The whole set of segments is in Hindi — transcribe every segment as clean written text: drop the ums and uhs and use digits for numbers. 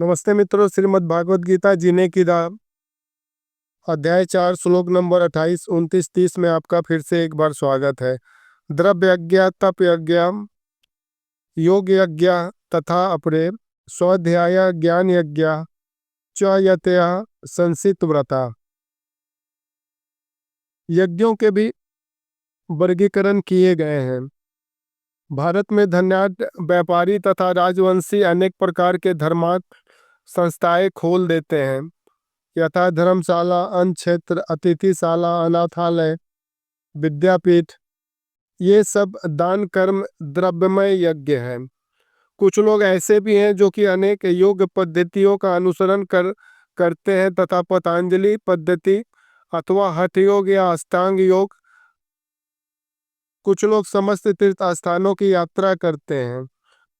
नमस्ते मित्रों, श्रीमद् भागवत गीता जीने की राह अध्याय 4 श्लोक नंबर 28, 29, 30 में आपका फिर से एक बार स्वागत है। द्रव्य यज्ञ, तप यज्ञ, योग यज्ञ तथा अपरे स्वाध्याय ज्ञान यज्ञ च यतया संसित व्रता। यज्ञों के भी वर्गीकरण किए गए हैं। भारत में धन्याढ्य व्यापारी तथा राजवंशी अनेक प्रकार के धर्मार्थ संस्थाएं खोल देते हैं, यथा धर्मशाला, अन्न क्षेत्र, अतिथिशाला, अनाथालय, विद्यापीठ। ये सब दान कर्म द्रव्यमय यज्ञ है। कुछ लोग ऐसे भी हैं जो कि अनेक योग पद्धतियों का अनुसरण करते हैं तथा पतंजलि पद्धति अथवा हठ योग या अष्टांग योग। कुछ लोग समस्त तीर्थ स्थानों की यात्रा करते हैं।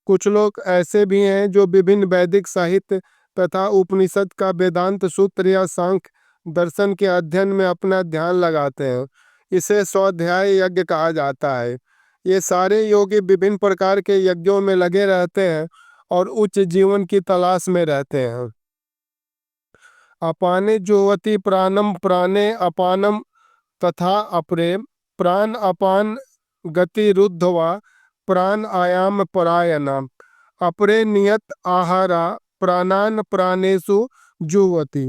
कुछ लोग ऐसे भी हैं जो विभिन्न वैदिक साहित्य तथा उपनिषद का वेदांत सूत्र या सांख्य दर्शन के अध्ययन में अपना ध्यान लगाते हैं। इसे स्वाध्याय यज्ञ कहा जाता है। ये सारे योगी विभिन्न प्रकार के यज्ञों में लगे रहते हैं और उच्च जीवन की तलाश में रहते हैं। अपाने जुह्वति प्राणम प्राणे अपानम तथा अपरे प्राण अपान गति रुद्धवा प्राण आयाम परायणा अपरे नियत आहारा प्राणान प्राणेषु जुह्वति।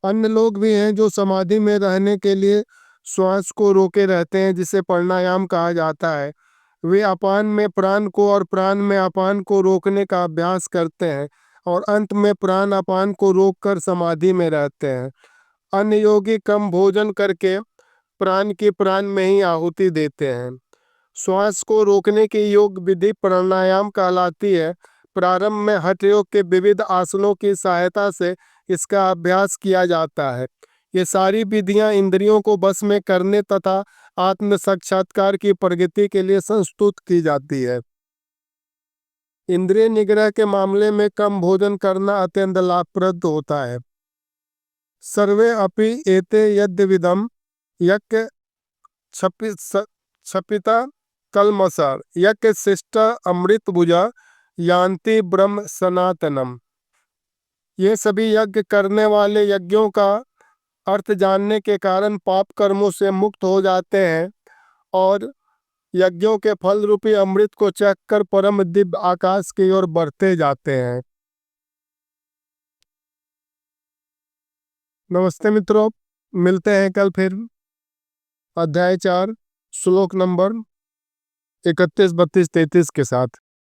अन्य लोग भी हैं जो समाधि में रहने के लिए श्वास को रोके रहते हैं, जिसे प्राणायाम कहा जाता है। वे अपान में प्राण को और प्राण में अपान को रोकने का अभ्यास करते हैं और अंत में प्राण अपान को रोककर समाधि में रहते हैं। अन्य योगी कम भोजन करके प्राण की प्राण में ही आहुति देते हैं। श्वास को रोकने की योग विधि प्राणायाम कहलाती है। प्रारंभ में हठ योग के विविध आसनों की सहायता से इसका अभ्यास किया जाता है। ये सारी विधियां इंद्रियों को बस में करने तथा आत्म साक्षात्कार की प्रगति के लिए संस्तुत की जाती है। इंद्रिय निग्रह के मामले में कम भोजन करना अत्यंत लाभप्रद होता है। सर्वे अपि एते यद्विदम यज्ञ क्षपिता कलमसार यज्ञ शिष्ट अमृत भुजा यान्ति ब्रह्म सनातनम। ये सभी यज्ञ करने वाले यज्ञों का अर्थ जानने के कारण पाप कर्मों से मुक्त हो जाते हैं और यज्ञों के फल रूपी अमृत को चखकर परम दिव्य आकाश की ओर बढ़ते जाते हैं। नमस्ते मित्रों, मिलते हैं कल फिर अध्याय 4 श्लोक नंबर 31, 32, 33 के साथ।